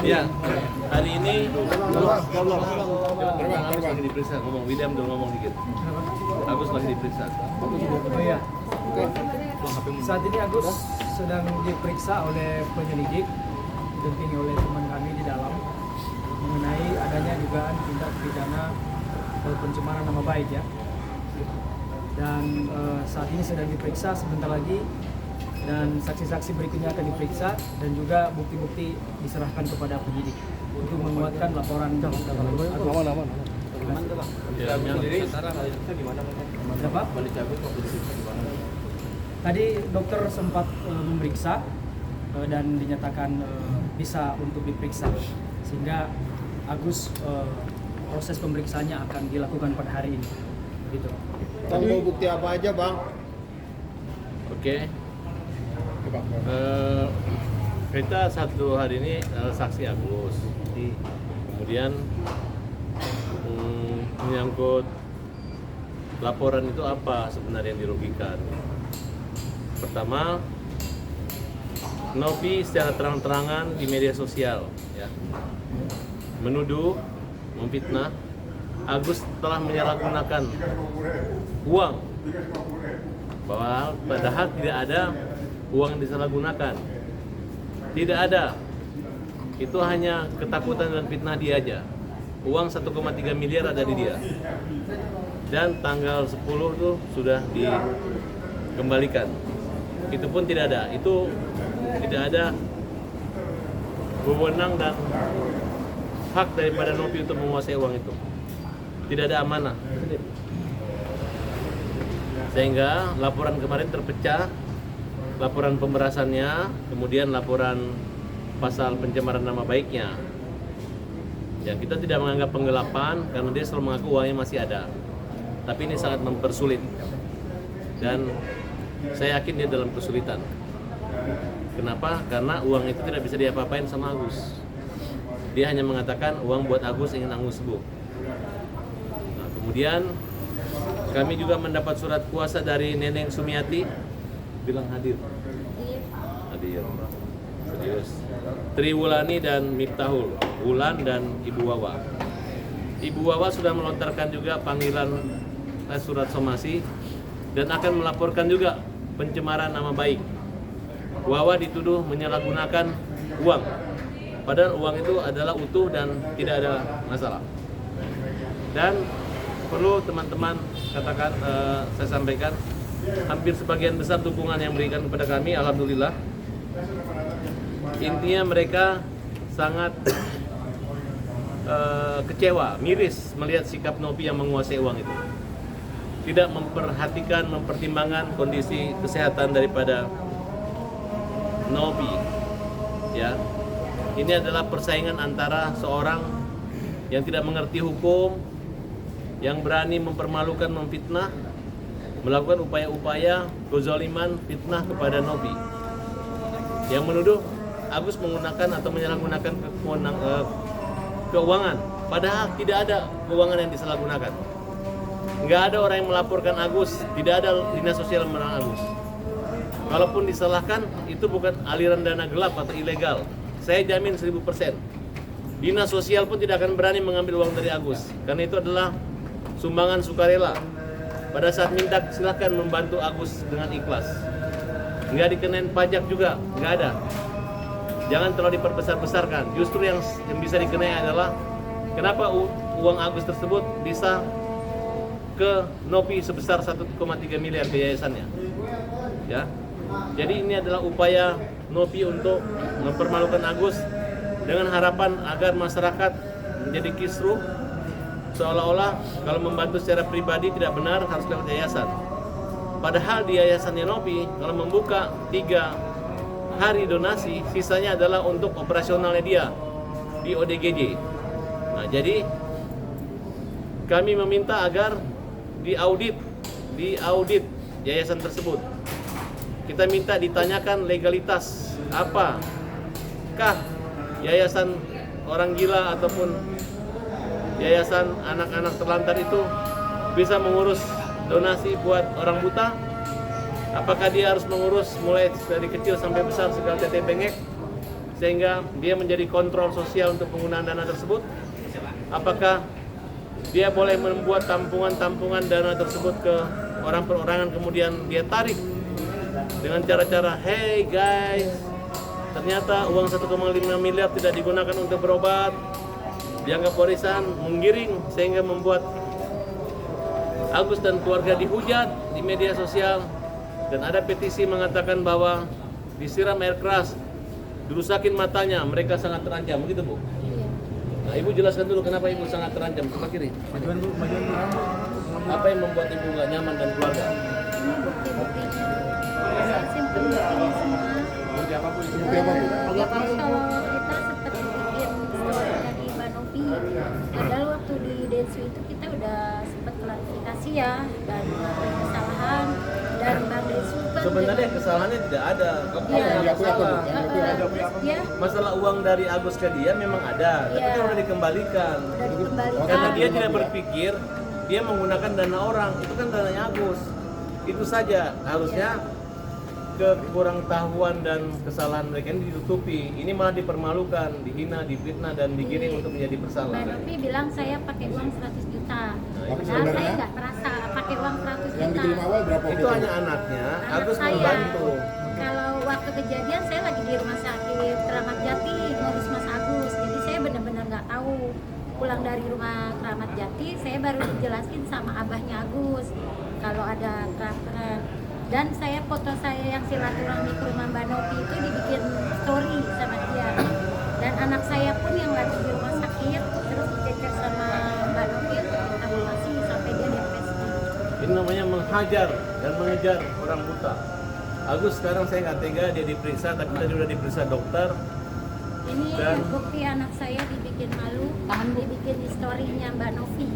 Ya, hari ini Agus lagi diperiksa, ngomong William dong, ngomong dikit. Agus lagi diperiksa. Oh iya. Saat ini Agus sedang diperiksa oleh penyelidik, didampingi oleh teman kami di dalam, mengenai adanya dugaan tindak pidana pencemaran nama baik ya. Dan saat ini sedang diperiksa, sebentar lagi dan saksi-saksi berikutnya akan diperiksa dan juga bukti-bukti diserahkan kepada penyidik untuk menguatkan laporan Agus. Siapa? Tadi dokter sempat memeriksa dan dinyatakan bisa untuk diperiksa, sehingga Agus proses pemeriksaannya akan dilakukan pada hari ini. Gitu. Bang, mau bukti apa aja, Bang? Oke. Kita satu hari ini saksi Agus. Kemudian menyangkut laporan itu apa sebenarnya yang dirugikan. Pertama, Nopi secara terang-terangan di media sosial ya, menuduh, memfitnah Agus telah menyalahgunakan uang, bahwa padahal tidak ada uang yang disalahgunakan, tidak ada, itu hanya ketakutan dan fitnah dia aja. Uang 1,3 miliar ada di dia, dan tanggal 10 tuh sudah dikembalikan. Itu pun tidak ada, itu tidak ada wewenang dan hak daripada Nopi untuk menguasai uang itu. Tidak ada amanah. Sehingga laporan kemarin terpecah, laporan pemberasannya, kemudian laporan pasal pencemaran nama baiknya. Ya, kita tidak menganggap penggelapan karena dia selalu mengaku uangnya masih ada. Tapi ini sangat mempersulit. Dan saya yakin dia dalam kesulitan. Kenapa? Karena uang itu tidak bisa diapa-apain sama Agus. Dia hanya mengatakan uang buat Agus, ingin Agus sembuh. Nah, kemudian kami juga mendapat surat kuasa dari Neneng Sumiati, bilang hadir. Hadir. Serius. Triwulani dan Miftahul, Wulan dan Ibu Wawa. Ibu Wawa sudah melontarkan juga panggilan surat somasi dan akan melaporkan juga pencemaran nama baik. Wawa dituduh menyalahgunakan uang, padahal uang itu adalah utuh dan tidak ada masalah. Dan perlu teman-teman katakan, saya sampaikan, hampir sebagian besar dukungan yang diberikan kepada kami, alhamdulillah. Intinya mereka sangat kecewa, miris melihat sikap Nopi yang menguasai uang itu. Tidak memperhatikan, mempertimbangkan kondisi kesehatan daripada Nopi. Ya, ini adalah persaingan antara seorang yang tidak mengerti hukum, yang berani mempermalukan, memfitnah, melakukan upaya-upaya kezaliman, fitnah kepada Nopi, yang menuduh Agus menggunakan atau menyalahgunakan keuangan, padahal tidak ada keuangan yang disalahgunakan. Nggak ada orang yang melaporkan Agus, tidak ada dinas sosial melarang Agus. Kalaupun disalahkan, itu bukan aliran dana gelap atau ilegal. Saya jamin 1000%. Dinas sosial pun tidak akan berani mengambil uang dari Agus, karena itu adalah sumbangan sukarela. Pada saat minta, silahkan membantu Agus dengan ikhlas. Nggak dikenain pajak juga, nggak ada. Jangan terlalu diperbesar-besarkan. Justru yang bisa dikenai adalah kenapa uang Agus tersebut bisa ke Nopi sebesar 1,3 miliar ke yayasannya. Ya. Jadi ini adalah upaya Nopi untuk mempermalukan Agus dengan harapan agar masyarakat menjadi kisruh, seolah-olah kalau membantu secara pribadi tidak benar, harus lewat yayasan. Padahal di yayasannya Nopi, kalau membuka 3 hari donasi, sisanya adalah untuk operasionalnya dia di ODGJ. Nah, jadi kami meminta agar diaudit yayasan tersebut. Kita minta ditanyakan legalitas, apakah yayasan orang gila ataupun yayasan anak-anak terlantar itu bisa mengurus donasi buat orang buta? Apakah dia harus mengurus mulai dari kecil sampai besar segala tete bengek sehingga dia menjadi kontrol sosial untuk penggunaan dana tersebut? Apakah dia boleh membuat tampungan-tampungan dana tersebut ke orang perorangan kemudian dia tarik dengan cara-cara, hey guys, ternyata uang 1,5 miliar tidak digunakan untuk berobat, dianggap warisan, menggiring sehingga membuat Agus dan keluarga dihujat di media sosial dan ada petisi mengatakan bahwa disiram air keras, dirusakin matanya, mereka sangat terancam, begitu Bu? Nah, Ibu jelaskan dulu kenapa Ibu sangat terancam, sebelah kiri. Majuan Bu, majuan Bu. Apa yang membuat Ibu nggak nyaman dan keluarga? Bukti-buktinya. Saya simpen buktinya semua. Bukti apa, Bu? Jadi kalau kita sempat bikin story dari Mbak Novi, padahal waktu di Densu itu kita udah sempat klarifikasi ya, dan kesalahan dan Bang Densu kan Sebenarnya kesalahannya tidak ada. Kamu Iya. yang Diakui apa, Bu? salah. terus dia Masalah uang dari Agus ke dia memang ada, tapi Iya. kan udah dikembalikan. udah dikembalikan. Karena dia tidak berpikir dia menggunakan dana orang, itu kan dananya Agus. Itu saja harusnya kekurangtahuan dan kesalahan mereka ini ditutupi. Ini malah dipermalukan, dihina, difitnah dan digiring untuk menjadi bersalah. Mbak Novi bilang saya pakai uang 100 juta. Nah, itu Padahal saya sebenarnya nggak merasa pakai uang 100 Yang juta. diterima awal berapa? Itu hanya anaknya, Anak Agus saya. membantu. Kalau waktu kejadian saya lagi di rumah sakit Keramat Jati ngurus Mas Agus, jadi saya benar-benar nggak tahu. Pulang dari rumah Keramat Jati, saya baru dijelasin sama abahnya Agus kalau ada kelaparan. Dan saya foto saya yang silaturahmi ke rumah Mbak Novi itu dibikin story sama dia. Dan anak saya pun yang lagi di rumah sakit terus dicek sama Mbak Novi untuk evaluasi sampai dia depresi. Ini namanya menghajar dan mengejar orang buta. Agus sekarang saya nggak tega dia diperiksa, tapi tadi udah diperiksa dokter. Ini Dan- bukti anak saya dibikin malu, dibikin historinya Mbak Novi.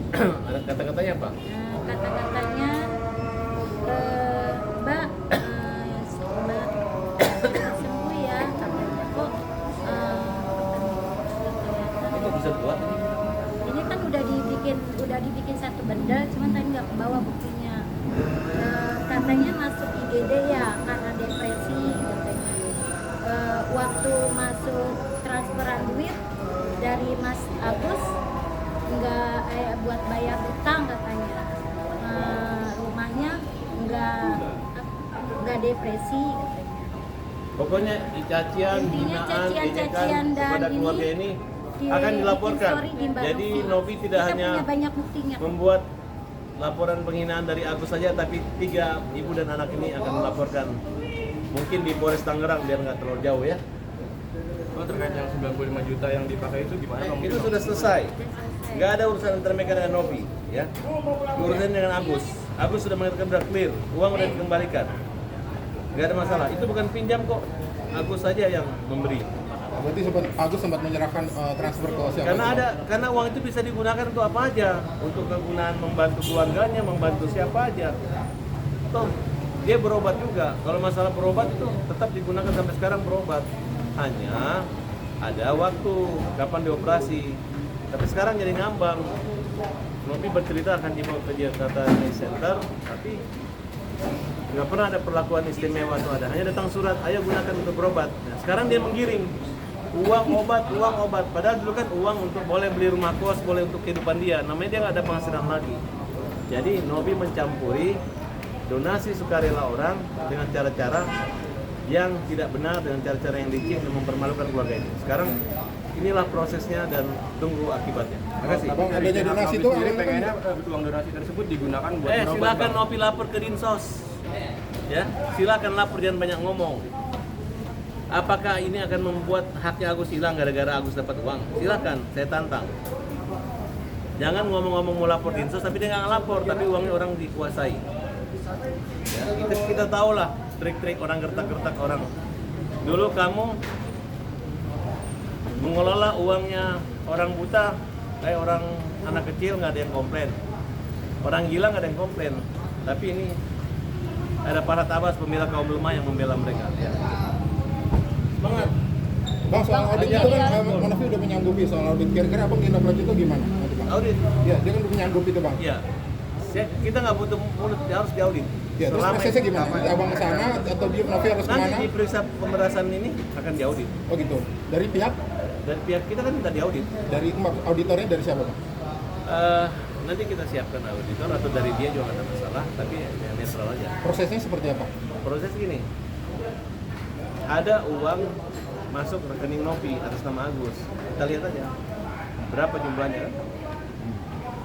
Ada kata-katanya apa? Nah, kata-katanya, Mbak, Mbak sembuh ya, katanya kok. Itu bisa buat. Ini kan udah dibikin satu benda, cuman tadi nggak bawa buktinya. Katanya masuk IGD ya karena depresi katanya. Waktu masuk transferan duit dari Mas Agus nggak buat bayar hutang katanya. Rumahnya nggak depresi katanya. Pokoknya cacian, Intinya hinaan, cacian-cacian ejekan dan kepada ini keluarga ini di- akan dilaporkan. bikin story di Mbak Jadi Novi tidak Kita hanya punya banyak buktinya. membuat laporan penghinaan dari Agus saja, tapi 3 ibu dan anak ini akan melaporkan. Mungkin di Polres Tangerang biar nggak terlalu jauh ya. Oh, terkait yang 95 juta yang dipakai itu gimana? Bang? Itu sudah selesai. Nggak ada urusan antara mereka dengan Novi, ya. Urusan dengan Agus. Agus sudah mengatakan sudah clear, uang sudah dikembalikan. Nggak ada masalah. Itu bukan pinjam kok. Agus saja yang memberi. Berarti Agus sempat menyerahkan transfer ke siapa? Karena uang itu bisa digunakan untuk apa aja, untuk kegunaan membantu keluarganya, membantu siapa aja. Toh dia berobat juga. Kalau masalah berobat itu tetap digunakan sampai sekarang berobat. Hanya ada waktu kapan dioperasi. Tapi sekarang jadi ngambang. Novi bercerita akan dibawa ke Jakarta Health Center, tapi nggak pernah ada perlakuan istimewa atau ada. Hanya datang surat, ayo gunakan untuk berobat. Nah, sekarang dia menggiring uang obat. Padahal dulu kan uang untuk boleh beli rumah kos, boleh untuk kehidupan dia. Namanya dia nggak ada penghasilan lagi. Jadi Novi mencampuri donasi sukarela orang dengan cara-cara yang tidak benar, dengan cara-cara yang licik dan mempermalukan keluarga ini. Sekarang inilah prosesnya dan tunggu akibatnya. Terima kasih. Abang, adanya Pihak donasi Novi itu sendiri awalnya pengennya uang donasi tersebut digunakan buat berobat, Silakan Bang. Novi lapor ke Dinsos. Ya, silakan lapor, jangan banyak ngomong. Apakah ini akan membuat haknya Agus hilang gara-gara Agus dapat uang? Silakan, saya tantang. Jangan ngomong-ngomong mau lapor Dinsos tapi dia nggak lapor, tapi uangnya orang dikuasai. Ya, kita tahu lah trik-trik orang gertak-gertak orang. Dulu kamu mengelola uangnya orang buta, kayak orang anak kecil nggak ada yang komplain. Orang gila nggak ada yang komplain. Tapi ini ada para tabas pembela kaum lemah yang membela mereka. Ya. Semangat. Bang, soal audit itu kan Novi udah menyanggupi soal audit. Kira-kira abang tindak lanjut itu gimana? Nanti, Bang? Audit. Ya, dia kan udah menyanggupi itu bang. Iya. Kita nggak butuh mulut, harus diaudit. Ya, terus Selama prosesnya gimana? Abang ke sana atau dia Novi harus nanti kemana? diperiksa pemerasan ini akan diaudit. Oh gitu. Dari pihak Dan pihak kita kan minta diaudit. dari auditornya dari siapa, Bang? Nanti kita siapkan auditor atau dari dia juga nggak ada masalah, tapi yang netral aja. Prosesnya seperti apa? Proses gini, ada uang masuk rekening Novi atas nama Agus. Kita lihat aja berapa jumlahnya kan?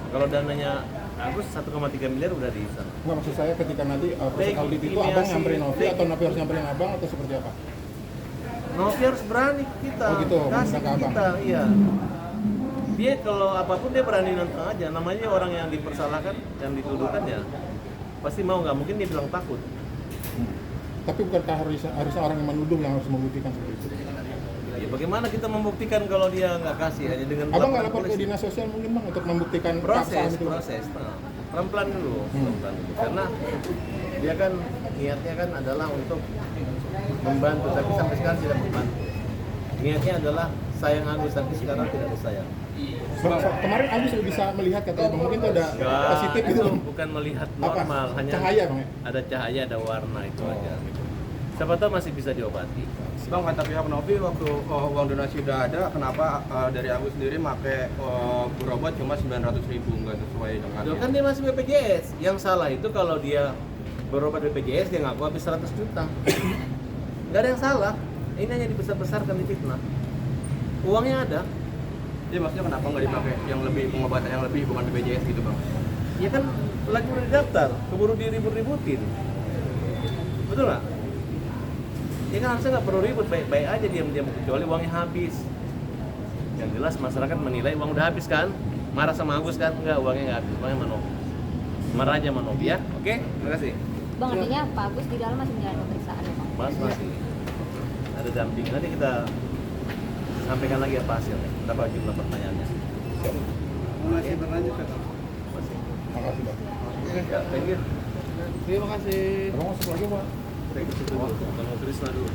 Kalau dananya Agus 1,3 miliar udah di sana. Enggak, maksud saya ketika nanti proses Baik, audit itu ini abang masih- nyamperin Novi baik. atau Novi harus nyamperin abang atau seperti apa? Novi harus berani ke kita, Oh gitu, kasih ke ke abang. kita, iya. Dia kalau apapun dia berani nantang aja. Namanya orang yang dipersalahkan, yang dituduhkan ya pasti mau, nggak mungkin dia bilang takut. Tapi bukankah harusnya orang yang menuduh yang harus membuktikan seperti itu? Ya bagaimana kita membuktikan kalau dia nggak kasih hanya dengan Abang nggak laporan lapor ke polisi? dinas sosial mungkin Bang untuk membuktikan Proses, paksaan itu? proses. Nah, pelan-pelan dulu, pelan-pelan dulu. Karena dia kan niatnya kan adalah untuk membantu, tapi sampai sekarang tidak membantu. Niatnya adalah sayang Agus, tapi sekarang tidak ada sayang. Bang, kemarin Agus sudah bisa melihat katanya Bang, mungkin itu ada positif gitu itu Bang. bukan melihat Apa? normal, hanya Cahaya Bang ya? ada cahaya, ada warna itu aja. Siapa tahu masih bisa diobati. Bang, kata pihak Novi waktu uang donasi udah ada, kenapa dari Agus sendiri pakai berobat cuma 900.000, nggak sesuai dengan Loh, kan dia masih BPJS. Yang salah itu kalau dia berobat BPJS dia ngaku habis 100 juta. Nggak ada yang salah. Ini hanya dibesar-besarkan, difitnah. Uangnya ada. Jadi maksudnya kenapa nggak dipakai yang lebih, pengobatan yang lebih, bukan BPJS gitu Bang? Ya kan lagi udah didaftar, keburu diribut-ributin. Betul nggak? Ya kan harusnya nggak perlu ribut, baik-baik aja diam-diam, kecuali uangnya habis. Yang jelas masyarakat menilai uang udah habis kan? Marah sama Agus kan? Enggak, uangnya nggak habis, uangnya Manovi. Marah aja Manovi ya. Oke, terima kasih. Bang, artinya Pak Agus di dalam masih menjalani pemeriksaan ya Bang? Masih ada damping. Nanti kita sampaikan lagi apa hasilnya, berapa jumlah pertanyaannya. Masih berlanjut kan? Masih. Makasih Bang. Ya, thank you. Terima kasih. Abang masuk lagi Bang. Thank you dulu. Sama Krisna dulu.